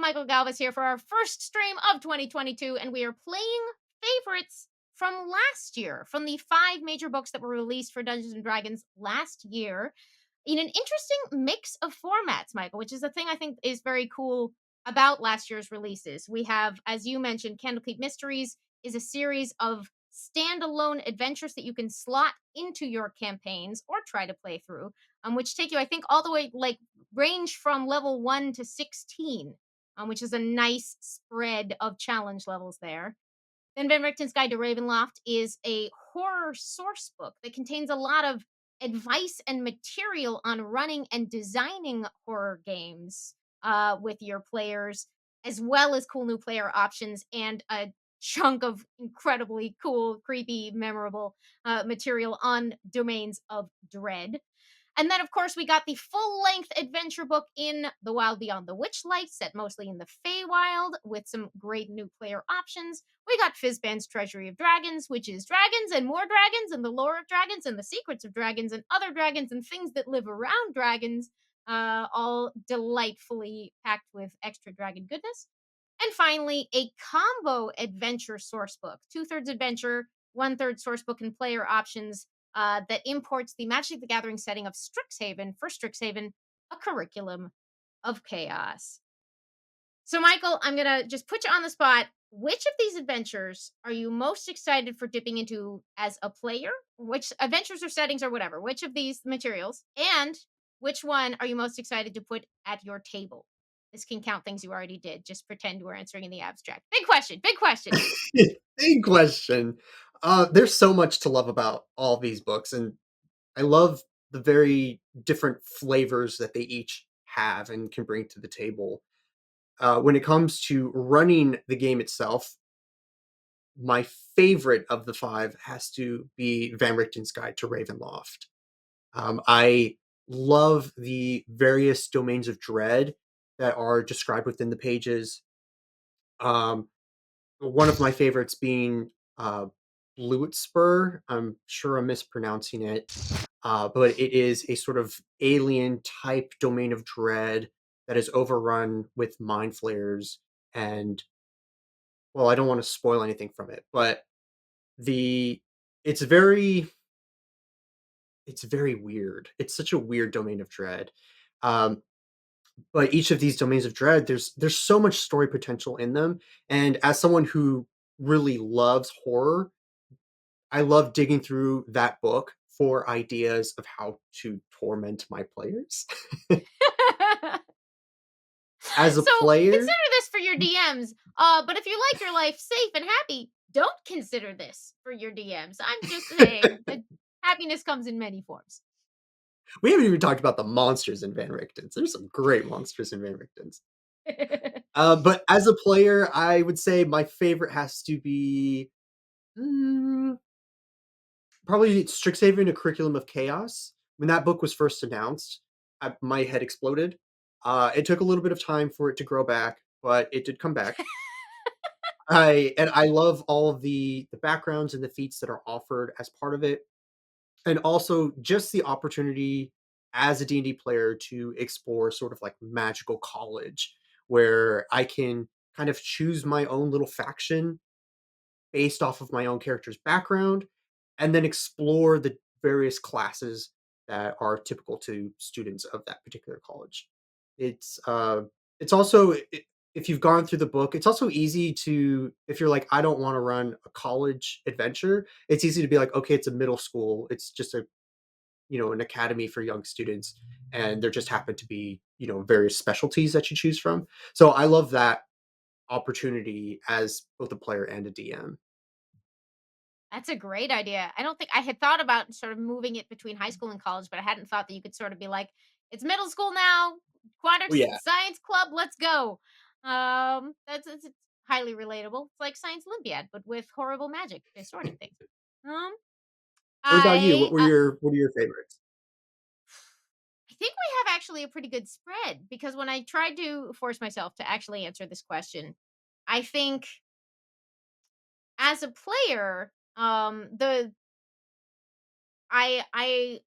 Michael Galvis here for our first stream of 2022, and we are playing favorites from last year, from the 5 major books that were released for Dungeons and Dragons last year, in an interesting mix of formats, Michael, which is the thing I think is very cool about last year's releases. We have, as you mentioned, Candlekeep Mysteries is a series of standalone adventures that you can slot into your campaigns or try to play through, which take you, I think, all the way like range from level 1 to 16, which is a nice spread of challenge levels there. Then Van Richten's Guide to Ravenloft is a horror source book that contains a lot of advice and material on running and designing horror games with your players, as well as cool new player options and a chunk of incredibly cool, creepy, memorable material on domains of dread. And then, of course, we got the full length adventure book in The Wild Beyond the Witchlight, set mostly in the Feywild, with some great new player options. We got Fizban's Treasury of Dragons, which is dragons and more dragons, and the lore of dragons, and the secrets of dragons, and other dragons, and things that live around dragons, all delightfully packed with extra dragon goodness. And finally, a combo adventure source book, 2/3 adventure, 1/3 source book and player options that imports the Magic the Gathering setting of Strixhaven for Strixhaven, a curriculum of chaos. So, Michael, I'm going to just put you on the spot. Which of these adventures are you most excited for dipping into as a player? Which adventures or settings or whatever? Which of these materials? And which one are you most excited to put at your table? This can count things you already did. Just pretend we're answering in the abstract. Big question. Big question. Big question. There's so much to love about all these books, and I love the very different flavors that they each have and can bring to the table. When it comes to running the game itself, my favorite of the 5 has to be Van Richten's Guide to Ravenloft. I love the various domains of dread that are described within the pages. Um, One of my favorites being Bluetspur. I'm sure I'm mispronouncing it, but it is a sort of alien type domain of dread that is overrun with mind flayers. And well, I don't want to spoil anything from it, but the it's very it's very weird. It's such a weird domain of dread. Um, but each of these domains of dread, there's so much story potential in them. And as someone who really loves horror, I love digging through that book for ideas of how to torment my players. As a So player, consider this for your DMs. But if you like your life safe and happy, don't consider this for your DMs. I'm just saying that happiness comes in many forms. we haven't even talked about the monsters in Van Richten's. There's some great monsters in Van Richten's. But as a player, I would say my favorite has to be mm, probably Strixhaven: A Curriculum of Chaos. When that book was first announced, my head exploded. It took a little bit of time for it to grow back, but it did come back. I love all of the backgrounds and the feats that are offered as part of it, and also just the opportunity as a D&D player to explore sort of like magical college, where I can kind of choose my own little faction based off of my own character's background, and then explore the various classes that are typical to students of that particular college. It's also if you've gone through the book, it's also easy to if you're like, I don't want to run a college adventure, it's easy to be like, okay, it's a middle school, it's just a an academy for young students, and there just happen to be various specialties that you choose from. So I love that opportunity as both a player and a DM. That's a great idea. I don't think I had thought about sort of moving it between high school and college, but I hadn't thought that you could sort of be like, it's middle school now, Oh, Quadrix yeah. Science Club, let's go. It's highly relatable. It's like Science Olympiad, but with horrible magic distorting things. Um, What about you? I What are your favorites? I think we have actually a pretty good spread because when I tried to force myself to actually answer this question, I think as a player, the I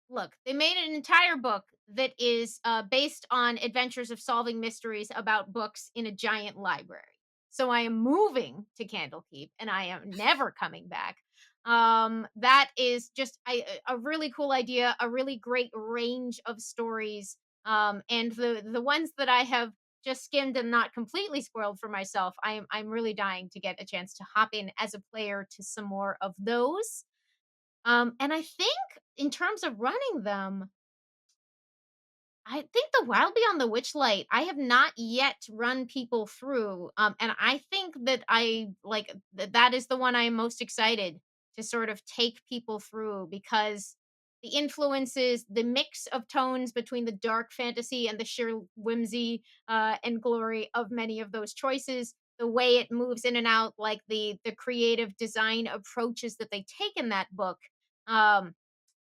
look, they made an entire book that is based on adventures of solving mysteries about books in a giant library. So I am moving to Candlekeep and I am never coming back. That is just a really cool idea, a really great range of stories. And the ones that I have just skimmed and not completely spoiled for myself, I'm really dying to get a chance to hop in as a player to some more of those. And I think in terms of running them, I think the Wild Beyond the Witchlight, I have not yet run people through, and I think that that is the one I am most excited to sort of take people through because the influences, the mix of tones between the dark fantasy and the sheer whimsy and glory of many of those choices, the way it moves in and out, like the creative design approaches that they take in that book. Um,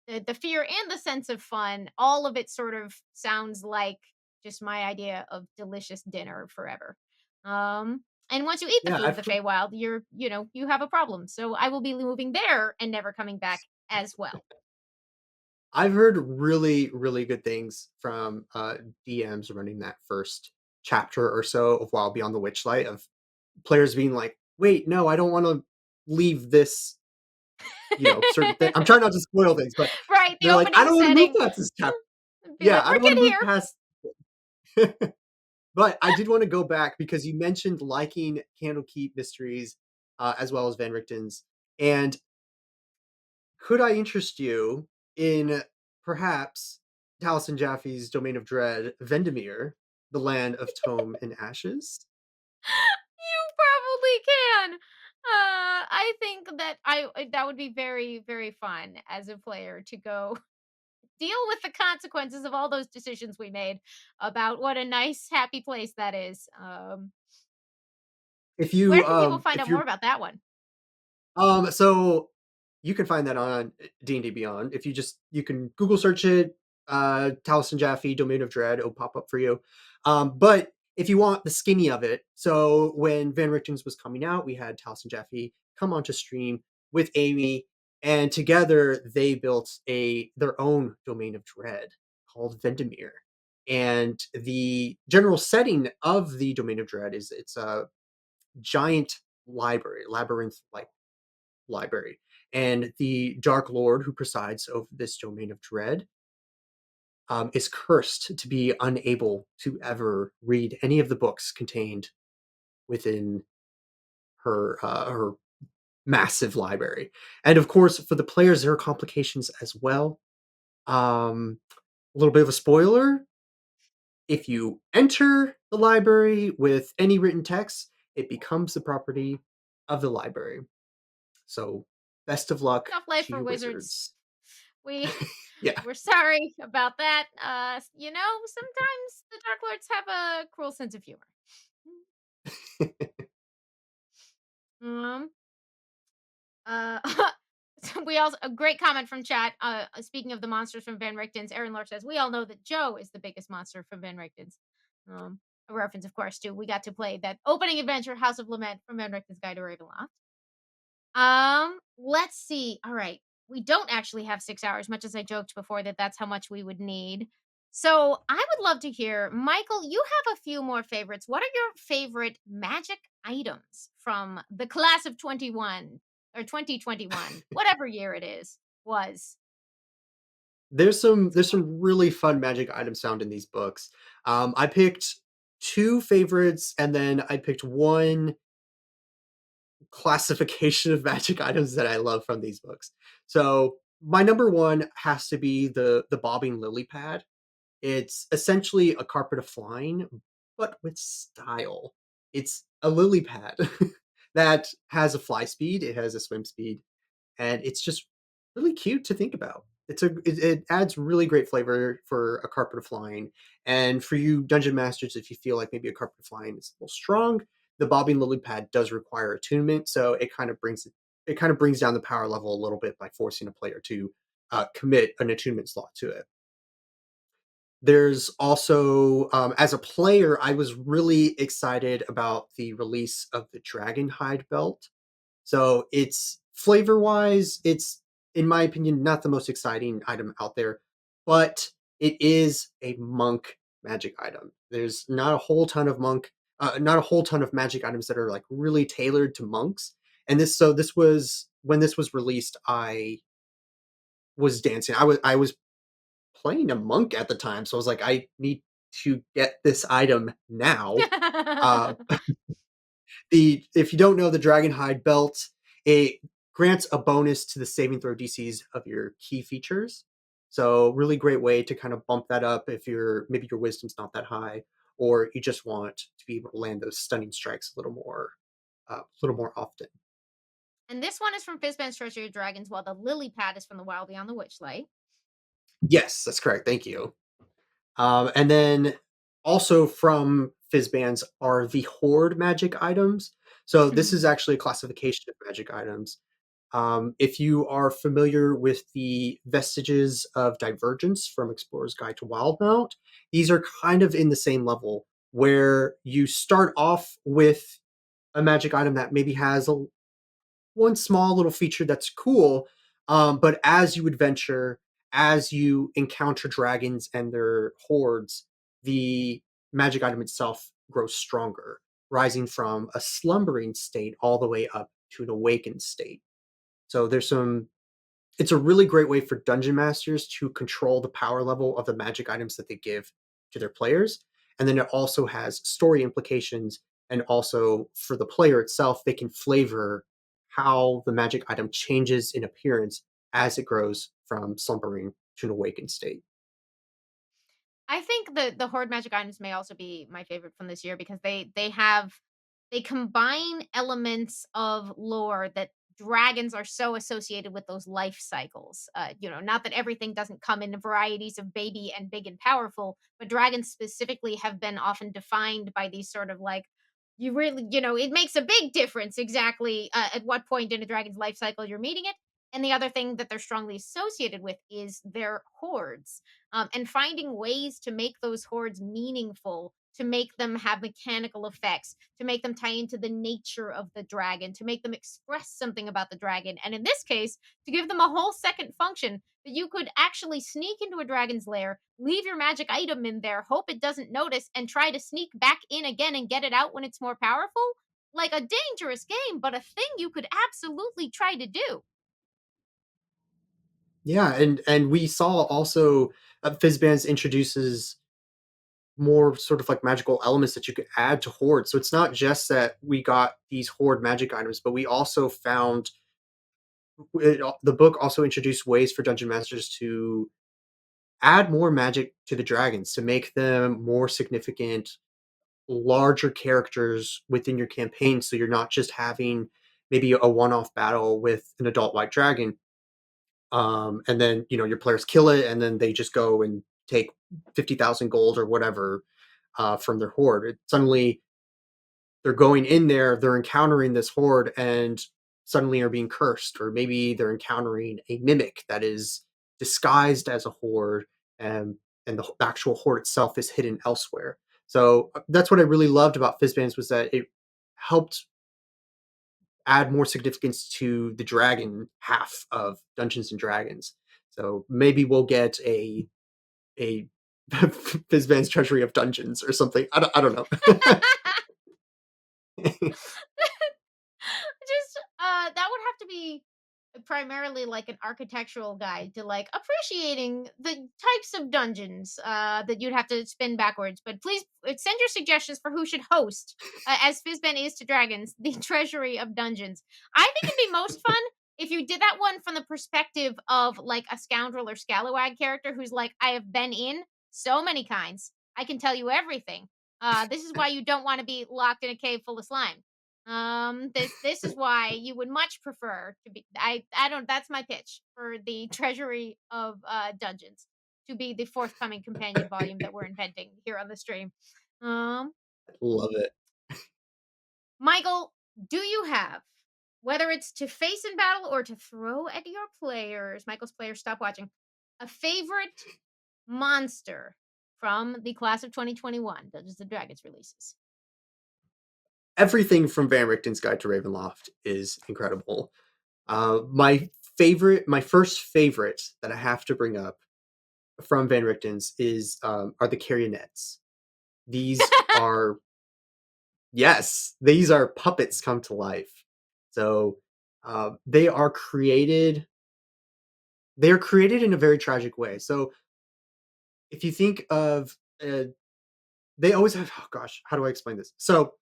the fear and the sense of fun, all of it sort of sounds like just my idea of delicious dinner forever. And once you eat the Yeah, food of the Feywild, you have a problem. So I will be moving there and never coming back as well. I've heard really, really good things from DMs running that first chapter or so of Wild Beyond the Witchlight of players being like, "Wait, no, I don't want to leave this, certain thing." I'm trying not to spoil things, but Right, the they're like, "I opening don't want to move setting. past this chapter." Be Yeah, like, I we're don't want good to move here. past. But I did want to go back because you mentioned liking Candlekeep Mysteries as well as Van Richten's, and could I interest you in perhaps Taliesin Jaffe's Domain of Dread, Vendemere, the land of Tome and Ashes? You probably can. I think that that would be very, very fun as a player to go deal with the consequences of all those decisions we made about what a nice, happy place that is. Where can people find If out more you're about that one? So you can find that on D&D Beyond. If you can Google search it, Taliesin Jaffe, Domain of Dread, it'll pop up for you. But if you want the skinny of it, so when Van Richten's was coming out, we had Taliesin Jaffe come onto stream with Amy, and together they built their own Domain of Dread called Vendemere. And the general setting of the Domain of Dread is it's a giant library, labyrinth like library. And the Dark Lord who presides over this domain of dread is cursed to be unable to ever read any of the books contained within her massive library. And of course, for the players, there are complications as well. A little bit of a spoiler: if you enter the library with any written text, it becomes the property of the library. So, best of luck Tough life to for you, wizards. wizards. We Yeah. we're sorry about that. Sometimes the Dark Lords have a cruel sense of humor. Um, uh, so we also a great comment from chat. Speaking of the monsters from Van Richten's, Aaron Lore says we all know that Joe is the biggest monster from Van Richten's. A reference, of course, to we got to play that opening adventure, House of Lament from Van Richten's Guide to Ravenloft. Let's see. All right. We don't actually have 6 hours, much as I joked before that that's how much we would need. So I would love to hear, Michael, you have a few more favorites. What are your favorite magic items from the class of 21 or 2021, whatever year it is, was? There's some really fun magic items found in these books. I picked 2 favorites, and then I picked 1 classification of magic items that I love from these books. So, my number 1 has to be the bobbing lily pad. It's essentially a carpet of flying, but with style. It's a lily pad that has a fly speed, it has a swim speed, and it's just really cute to think about. It adds really great flavor for a carpet of flying, and for you dungeon masters, if you feel like maybe a carpet of flying is a little strong, the bobbing lily pad does require attunement, so it kind of brings down the power level a little bit by forcing a player to commit an attunement slot to it. There's also, as a player, I was really excited about the release of the Dragon Hide belt. So it's flavor wise, it's in my opinion not the most exciting item out there, but it is a monk magic item. There's not a whole ton of not a whole ton of magic items that are like really tailored to monks. And this was when this was released, I was dancing. I was playing a monk at the time, so I was like, I need to get this item now. Uh, the if you don't know the dragon hide belt, it grants a bonus to the saving throw DCs of your key features. So really great way to kind of bump that up if maybe your wisdom's not that high, or you just want to be able to land those stunning strikes a little more often. And this one is from Fizban's Treasury of Dragons, while the lily pad is from the Wild Beyond the Witchlight. Yes, that's correct. Thank you. And then also from Fizban's are the Horde magic items. So this is actually a classification of magic items. If you are familiar with the Vestiges of Divergence from Explorer's Guide to Wildmount, these are kind of in the same level where you start off with a magic item that maybe has one small little feature that's cool. But as you adventure, as you encounter dragons and their hordes, the magic item itself grows stronger, rising from a slumbering state all the way up to an awakened state. So it's a really great way for dungeon masters to control the power level of the magic items that they give to their players. And then it also has story implications. And also for the player itself, they can flavor how the magic item changes in appearance as it grows from slumbering to an awakened state. I think the horde magic items may also be my favorite from this year because they combine elements of lore that dragons are so associated with those life cycles. Not that everything doesn't come in varieties of baby and big and powerful, but dragons specifically have been often defined by these sort of like you really, it makes a big difference exactly at what point in a dragon's life cycle you're meeting it. And the other thing that they're strongly associated with is their hordes, and finding ways to make those hordes meaningful, to make them have mechanical effects, to make them tie into the nature of the dragon, to make them express something about the dragon. And in this case, to give them a whole second function that you could actually sneak into a dragon's lair, leave your magic item in there, hope it doesn't notice, and try to sneak back in again and get it out when it's more powerful. Like a dangerous game, but a thing you could absolutely try to do. Yeah, and we saw also Fizzbands introduces more sort of like magical elements that you could add to Horde. So it's not just that we got these Horde magic items, but we also found the book also introduced ways for dungeon masters to add more magic to the dragons to make them more significant, larger characters within your campaign. So you're not just having maybe a one-off battle with an adult white dragon, and then your players kill it, and then they just go and take 50,000 gold or whatever from their horde. Suddenly they're going in there, they're encountering this horde, and suddenly are being cursed, or maybe they're encountering a mimic that is disguised as a horde, and the actual horde itself is hidden elsewhere. So that's what I really loved about Fizzbands was that it helped add more significance to the dragon half of Dungeons and Dragons. So maybe we'll get a Fizzbands Treasury of Dungeons or something. I don't know. Just that would have to be primarily like an architectural guide to like appreciating the types of dungeons that you'd have to spin backwards. But please send your suggestions for who should host, as Fizben is to dragons, the treasury of dungeons. I think it'd be most fun if you did that one from the perspective of like a scoundrel or scalawag character who's like, I have been in so many kinds, I can tell you everything. This is why you don't want to be locked in a cave full of slime. This is why you would much prefer to be. I don't. That's my pitch for the Treasury of Dungeons to be the forthcoming companion volume that we're inventing here on the stream. Um, Love it. Michael, do you have, whether it's to face in battle or to throw at your players? Michael's players stop watching. A favorite monster from the class of 2021 Dungeons and Dragons releases. Everything from Van Richten's Guide to Ravenloft is incredible. My first favorite that I have to bring up from Van Richten's are the Carionets. These are yes, these are puppets come to life. So, they are created in a very tragic way. So, if you think of, they always have oh gosh, how do I explain this? So,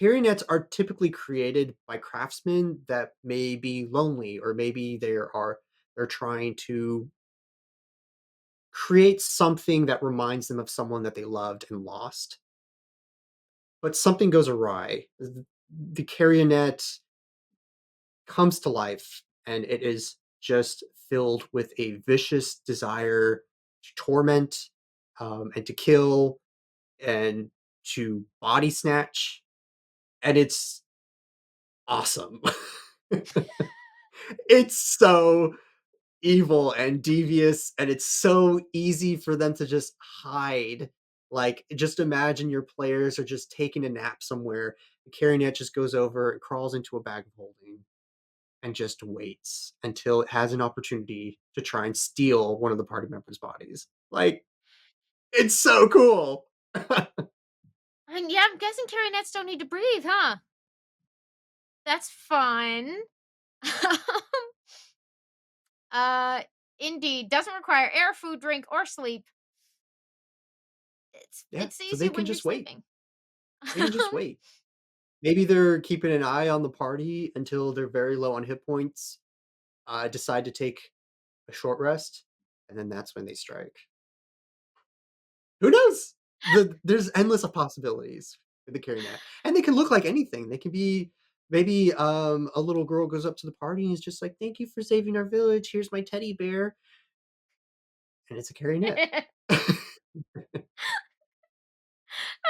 carionets are typically created by craftsmen that may be lonely, or maybe they're trying to create something that reminds them of someone that they loved and lost. But something goes awry. The carionet comes to life, and it is just filled with a vicious desire to torment, and to kill, and to body snatch, and it's awesome. It's so evil and devious, and it's so easy for them to just hide. Like, just imagine your players are just taking a nap somewhere. The Carrinet just goes over and crawls into a bag of holding and just waits until it has an opportunity to try and steal one of the party members' bodies. Like, it's so cool. And yeah, I'm guessing carionets don't need to breathe, huh? That's fun. uh, Indeed, doesn't require air, food, drink, or sleep. Yeah, It's so easy they can when you're just wait. sleeping. They can just wait. Maybe they're keeping an eye on the party until they're very low on hit points, decide to take a short rest, and then that's when they strike. Who knows? There's endless of possibilities with the Carrynet, and they can look like anything. They can be maybe, a little girl goes up to the party and is just like, "Thank you for saving our village. Here's my teddy bear," and it's a Carrynet.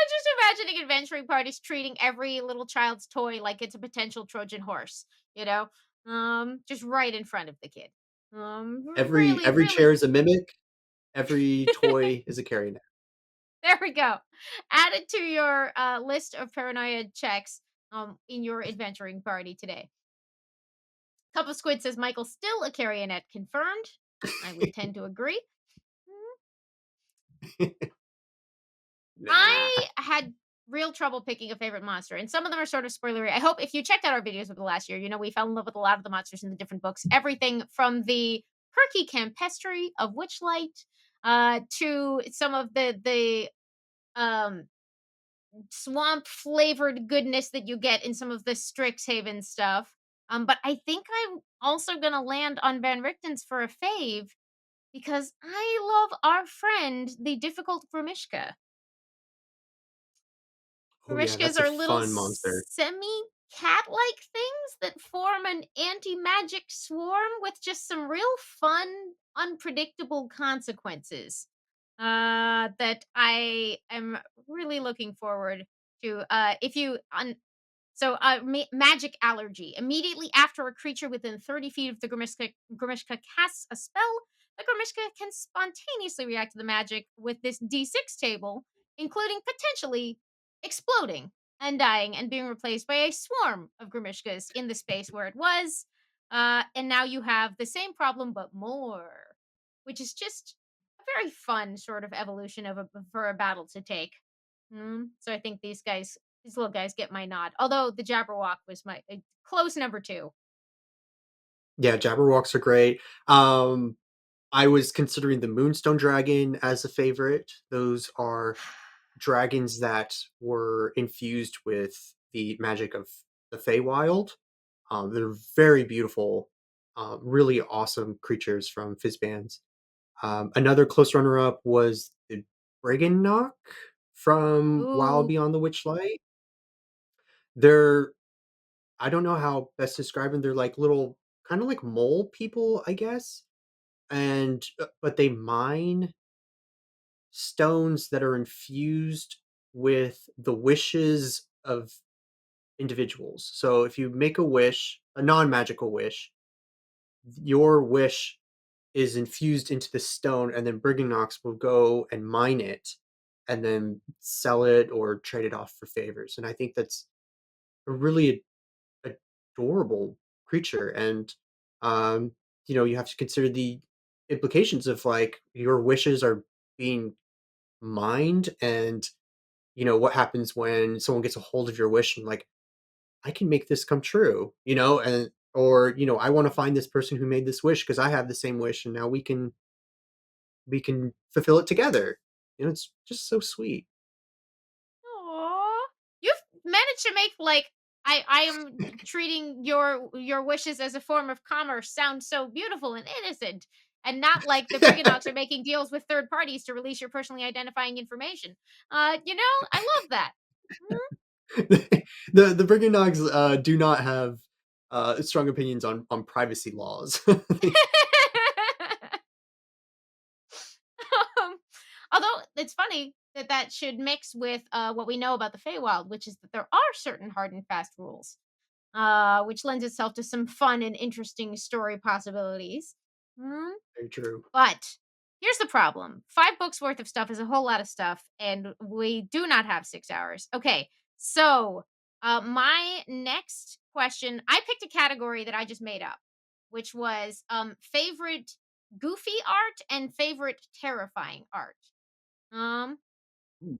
I'm just imagining adventuring parties treating every little child's toy like it's a potential Trojan horse, you know? Just right in front of the kid. Really, Every really chair is a mimic, every toy is a Carrynet. there we go. Add it to your list of paranoia checks in your adventuring party today. Cup of Squid says Michael still a carionet confirmed. I would tend to agree. Mm, Nah. I had real trouble picking a favorite monster, and some of them are sort of spoilery. I hope if you checked out our videos over the last year, you know we fell in love with a lot of the monsters in the different books. Everything from the perky campestry of Witchlight to some of the um, swamp flavored goodness that you get in some of the Strixhaven stuff. But I think I'm also gonna land on Van Richten's for a fave because I love our friend, the difficult Grimishka. Oh, yeah, Gromishkas that's a are little fun monster. semi cat-like things that form an anti-magic swarm with just some real fun, unpredictable consequences. That I am really looking forward to. If you so, magic allergy. Immediately after a creature within 30 feet of the Grimishka casts a spell, the Grimishka can spontaneously react to the magic with this D6 table, including potentially exploding and dying and being replaced by a swarm of Grimishkas in the space where it was. And now you have the same problem, but more, which is just a very fun sort of evolution of for a battle to take. So I think these little guys get my nod. Although the Jabberwock was my close number 2. Yeah, Jabberwocks are great. I was considering the Moonstone Dragon as a favorite. Those are dragons that were infused with the magic of the Feywild. They're very beautiful, really awesome creatures from Fizzbands. Another close runner-up was the Briganock from Wild Ooh, Beyond the Witchlight. They're I don't know how best to describe them. They're like little, kind of like mole people, I guess. And but they mine stones that are infused with the wishes of individuals. So if you make a wish, a non-magical wish, your wish is infused into the stone, and then Briganox will go and mine it and then sell it or trade it off for favors. And I think that's a really adorable creature. And you know, you have to consider implications of like your wishes are being mined, and what happens when someone gets a hold of your wish and like, I can make this come true, and or I want to find this person who made this wish because I have the same wish, and now we can fulfill it together. It's just so sweet. Aw. You've managed to make, like, I am treating your wishes as a form of commerce sound so beautiful and innocent, and not like the Briganox are making deals with third parties to release your personally identifying information. I love that. Mhm. The Briganogs do not have strong opinions on privacy laws. Um, although it's funny that that should mix with what we know about the Feywild, which is that there are certain hard and fast rules, which lends itself to some fun and interesting story possibilities. Hmm. Very true. But here's the problem: 5 books worth of stuff is a whole lot of stuff, and we do not have 6 hours. Okay, so my next question, I picked a category that I just made up, which was favorite goofy art and favorite terrifying art. Um, Ooh,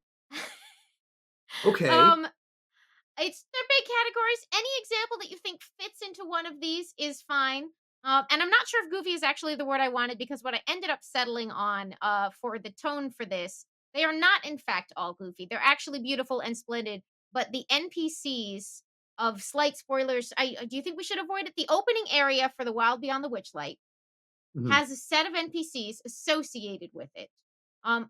okay. um, they're big categories. Any example that you think fits into one of these is fine. And I'm not sure if goofy is actually the word I wanted because what I ended up settling on for the tone for this, they are not in fact all goofy. They're actually beautiful and splendid. But the NPCs of slight spoilers, do you think we should avoid it? The opening area for the Wild Beyond the Witchlight Mhm. has a set of NPCs associated with it,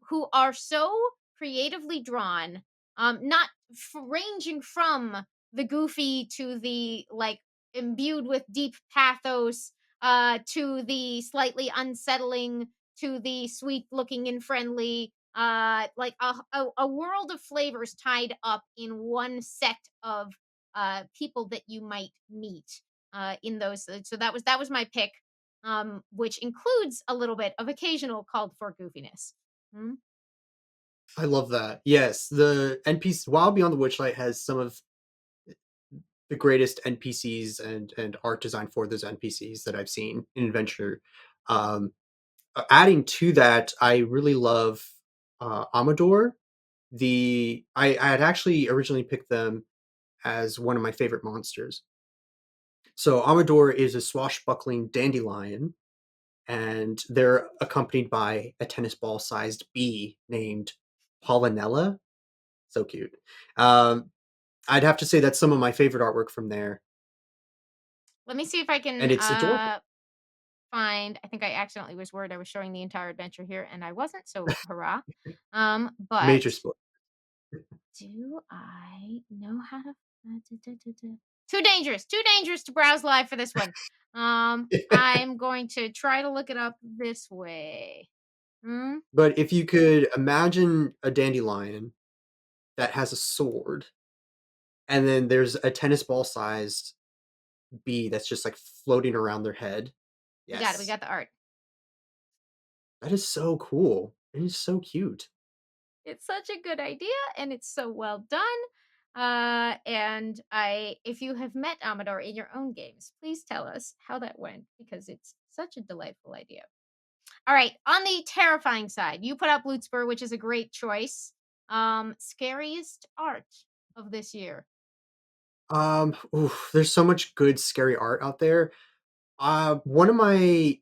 who are so creatively drawn, not ranging from the goofy to the like imbued with deep pathos, to the slightly unsettling, to the sweet looking and friendly, like a world of flavors tied up in one set of people that you might meet in those. So that was my pick, which includes a little bit of occasional called for goofiness. Mm. I love that. Yes, the NPC Wild Beyond the Witchlight has some of the greatest NPCs and art design for those NPCs that I've seen in adventure. Um, Adding to that, I really love Amador. I had actually originally picked them as one of my favorite monsters. So Amador is a swashbuckling dandelion, and they're accompanied by a tennis ball sized bee named Pollinella. So cute. Um, I'd have to say that's some of my favorite artwork from there, Let me see if I and can it's adorable. find. I think I accidentally was worried I was showing the entire adventure here, and I wasn't. So hurrah! But Major spoiler. do I know how to? Too dangerous to browse live for this one. I'm going to try to look it up this way. Hmm? But if you could imagine a dandelion that has a sword, and then there's a tennis ball sized bee that's just like floating around their head. We got it. We Yes. got the art. That is so cool. It is so cute. It's such a good idea and it's so well done. And I if you have met Amador in your own games, please tell us how that went because it's such a delightful idea. All right, on the terrifying side, you put out Bloodspur, which is a great choice. Scariest art of this year. There's so much good scary art out there. One of my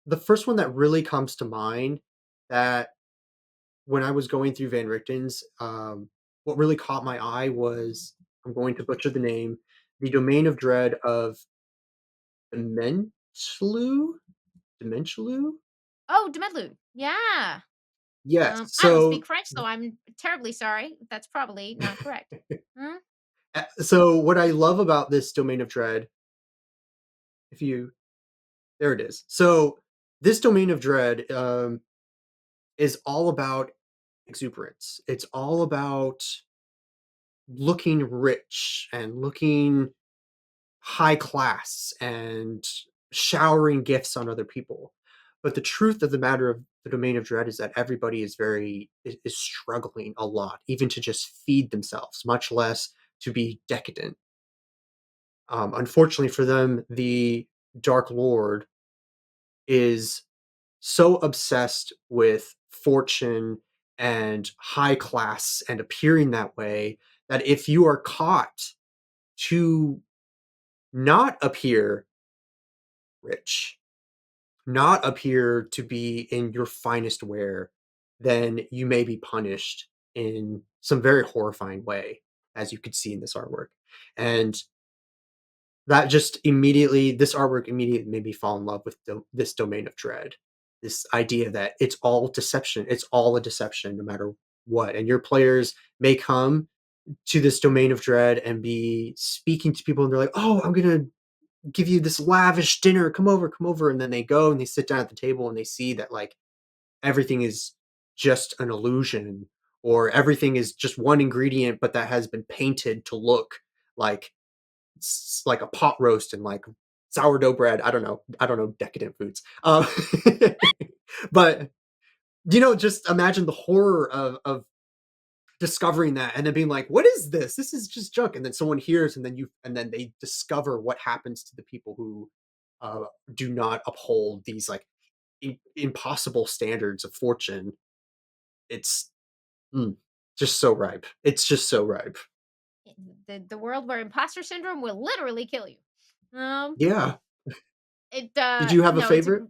the first one that really comes to mind, that when I was going through Van Richten's, what really caught my eye was, I'm going to butcher the name, the Domain of Dread of Dementlu? Dementlu? Oh, Demedlu. Yeah. Yes. I don't So speak French, so I'm terribly sorry. That's probably not correct. Hmm? so what I love about this Domain of Dread, if you there it is. So this Domain of Dread is all about exuberance. It's all about looking rich and looking high class and showering gifts on other people. But the truth of the matter of the Domain of Dread is that everybody is struggling a lot, even to just feed themselves, much less to be decadent. Unfortunately for them, the Dark Lord is so obsessed with fortune and high class and appearing that way that if you are caught to not appear rich, not appear to be in your finest wear, then you may be punished in some very horrifying way, as you could see in this artwork. And that just immediately, this artwork immediately made me fall in love with this domain of dread. This idea that it's all deception, it's all a deception no matter what. And your players may come to this domain of dread and be speaking to people, and they're like, oh, I'm going to give you this lavish dinner. Come over, come over. And then they go and they sit down at the table and they see that like everything is just an illusion, or everything is just one ingredient, but that has been painted to look like like a pot roast and like sourdough bread. I don't know decadent foods. But just imagine the horror of discovering that and then being like, "What is this? This is just junk." And then someone hears, and then they discover what happens to the people who uh, do not uphold these like impossible standards of fortune. It's mm, just so ripe. It's just so ripe. The world where imposter syndrome will literally kill you. Um, Yeah. it Did you have a no, it's favorite?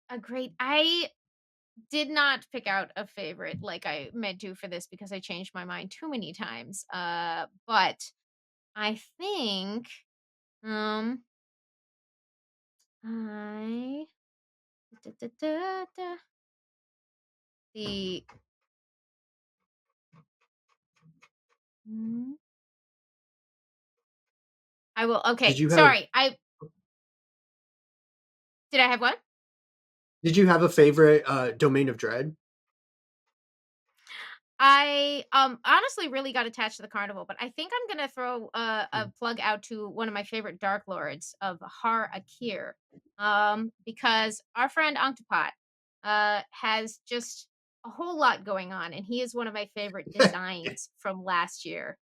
a great. I did not pick out a favorite like I meant to for this because I changed my mind too many times. But I think um I da, da, da, da, the mm, I will. Did Okay, you have sorry. I did. I have what? did you have a favorite domain of dread? I honestly really got attached to the carnival, but I think I'm gonna throw a Mm. plug out to one of my favorite Dark Lords of Har Akir, because our friend Octopot has just a whole lot going on, and he is one of my favorite designs from last year.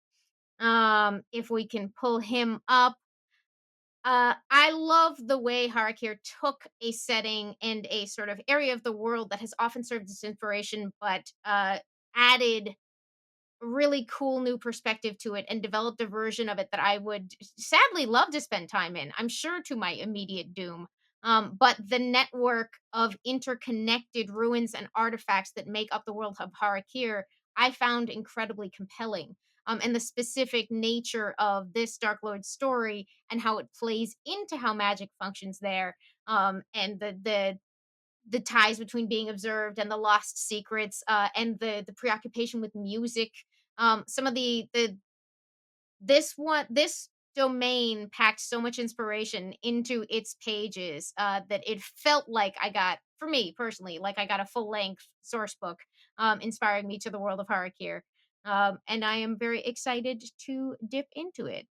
If we can pull him up, I love the way Harakir took a setting and a sort of area of the world that has often served as inspiration, but added really cool new perspective to it and developed a version of it that I would sadly love to spend time in. I'm sure to my immediate doom. But the network of interconnected ruins and artifacts that make up the world of Harakir, I found incredibly compelling. And the specific nature of this Dark Lord story and how it plays into how magic functions there, and the ties between being observed and the lost secrets, and the preoccupation with music. Some of the this domain packed so much inspiration into its pages, that it felt like I got, for me personally, like I got a full length source book, inspiring me to the world of Harakir. And I am very excited to dip into it.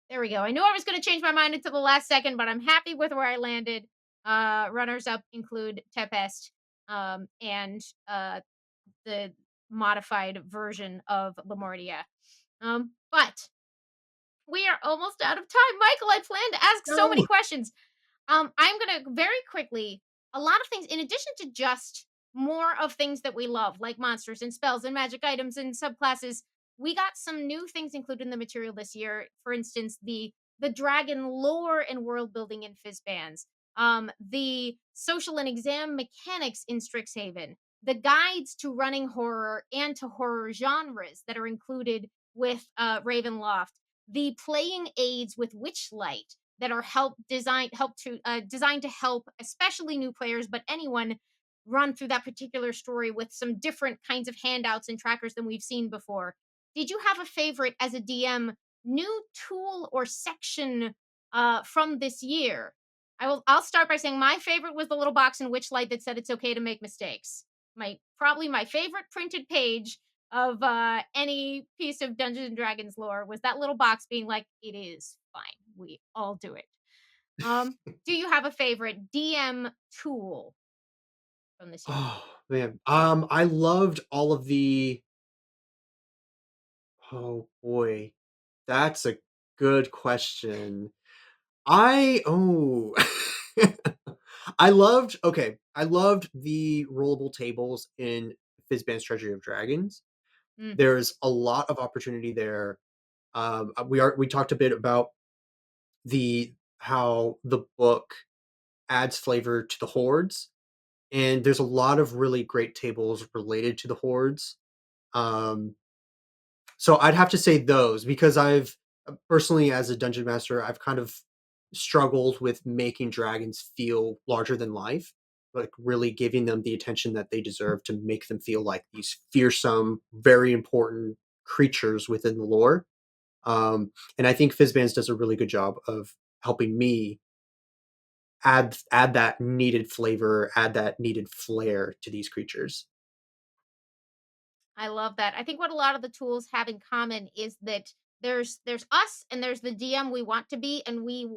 There we go. I knew I was going to change my mind until the last second, but I'm happy with where I landed. Runners up include Tempest, and the modified version of Lamortia. But we are almost out of time. Michael, I plan to ask so many No. questions. I'm gonna very quickly, a lot of things in addition to just more of things that we love, like monsters and spells and magic items and subclasses. We got some new things included in the material this year. For instance, the dragon lore and world building in Fizzbands, the social and exam mechanics in Strixhaven, the guides to running horror and to horror genres that are included with Ravenloft, the playing aids with Witchlight that are designed to help especially new players, but anyone run through that particular story with some different kinds of handouts and trackers than we've seen before. Did you have a favorite as a DM, new tool or section from this year? I'll start by saying my favorite was the little box in Witchlight that said it's okay to make mistakes. My Probably my favorite printed page of any piece of Dungeons and Dragons lore was that little box being like, "It is fine. We all do it." Do you have a favorite DM tool from this year? Oh man. I loved all of the oh boy. That's a good question. I oh I loved the rollable tables in Fizban's Treasury of Dragons. Mm, There's a lot of opportunity there. We talked a bit about the how the book adds flavor to the hordes, and there's a lot of really great tables related to the hordes. Um, so I'd have to say those because I've personally, as a dungeon master, I've kind of struggled with making dragons feel larger than life, like really giving them the attention that they deserve to make them feel like these fearsome, very important creatures within the lore. And I think Fizzbands does a really good job of helping me add that needed flavor, add that needed flair to these creatures. I love that. I think what a lot of the tools have in common is that there's us and there's the DM we want to be, and we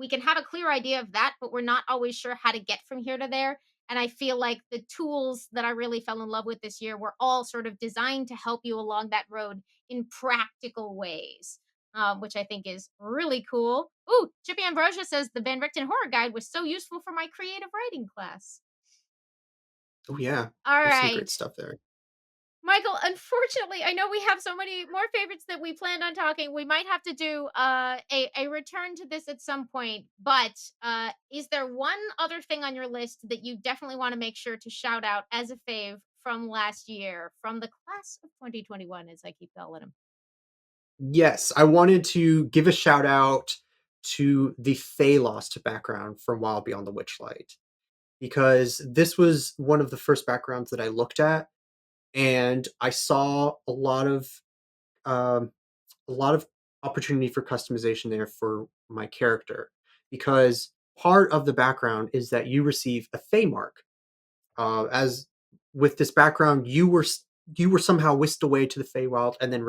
can have a clear idea of that, but we're not always sure how to get from here to there. And I feel like the tools that I really fell in love with this year were all sort of designed to help you along that road in practical ways, which I think is really cool. Ooh, Chippy Ambrosia says the Van Richten Horror Guide was so useful for my creative writing class. Oh yeah, All there's some right. great stuff there. Michael, unfortunately, I know we have so many more favorites that we planned on talking. We might have to do a return to this at some point. But is there one other thing on your list that you definitely want to make sure to shout out as a fave from last year, from the class of 2021, as I keep calling them? Yes, I wanted to give a shout out to the Lost background from Wild Beyond the Witchlight because this was one of the first backgrounds that I looked at, and I saw um, a lot of opportunity for customization there for my character because part of the background is that you receive a Fey mark. As with this background, you were somehow whisked away to the Feywild and then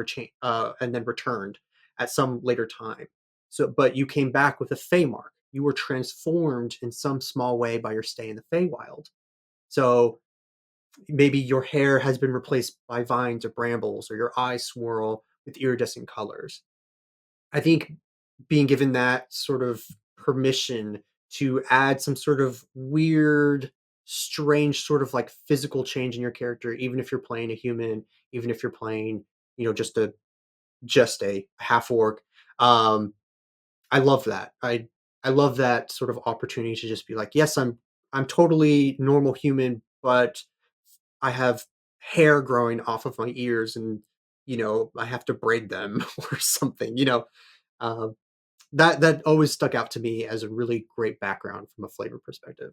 returned at some later time. So, but you came back with a Fey mark. You were transformed in some small way by your stay in the Feywild. So maybe your hair has been replaced by vines or brambles, or your eyes swirl with iridescent colors. I think being given that sort of permission to add some sort of weird, strange sort of like physical change in your character, even if you're playing a human, even if you're playing, just a half orc. Um, I love that. I love that sort of opportunity to just be like, yes, I'm totally normal human, but I have hair growing off of my ears and I have to braid them or something. Um, that always stuck out to me as a really great background from a flavor perspective.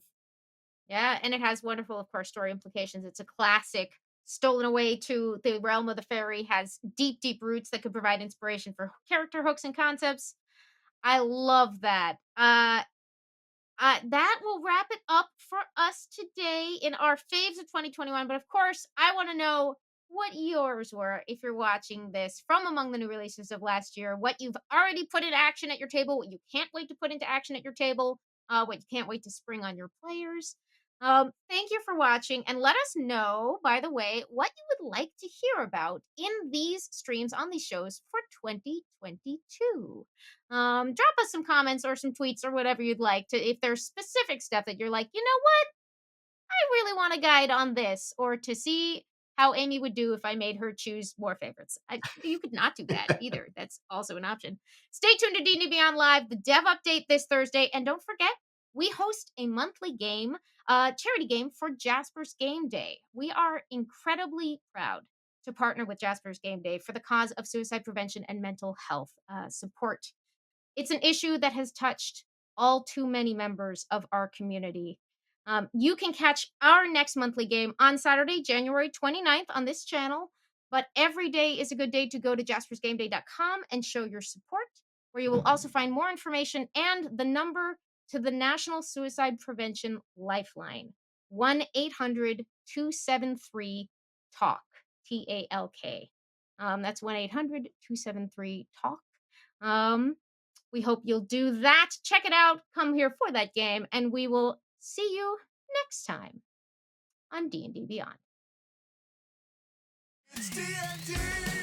Yeah, and it has wonderful, of course, story implications. It's a classic stolen away to the realm of the fairy, has deep, deep roots that could provide inspiration for character hooks and concepts. I love that. That will wrap it up for us today in our faves of 2021. But of course, I want to know what yours were if you're watching this from among the new releases of last year, what you've already put into action at your table, what you can't wait to put into action at your table, what you can't wait to spring on your players. Thank you for watching, and let us know, by the way, what you would like to hear about in these streams on these shows for 2022. Drop us some comments or some tweets or whatever you'd like to, if there's specific stuff that you're like, you know what, I really want a guide on this, or to see how Amy would do if I made her choose more favorites. You could not do that either. That's also an option. Stay tuned to D&D Beyond Live, the dev update this Thursday, and don't forget, we host a monthly game, charity game for Jasper's Game Day. We are incredibly proud to partner with Jasper's Game Day for the cause of suicide prevention and mental health support. It's an issue that has touched all too many members of our community. You can catch our next monthly game on Saturday, January 29th on this channel. But every day is a good day to go to jaspersgameday.com and show your support, where you will also find more information and the number to the National Suicide Prevention Lifeline, 1 800 273 TALK, TALK. That's 1 800 273 TALK. We hope you'll do that. Check it out. Come here for that game, and we will see you next time on D&D Beyond. It's D&D.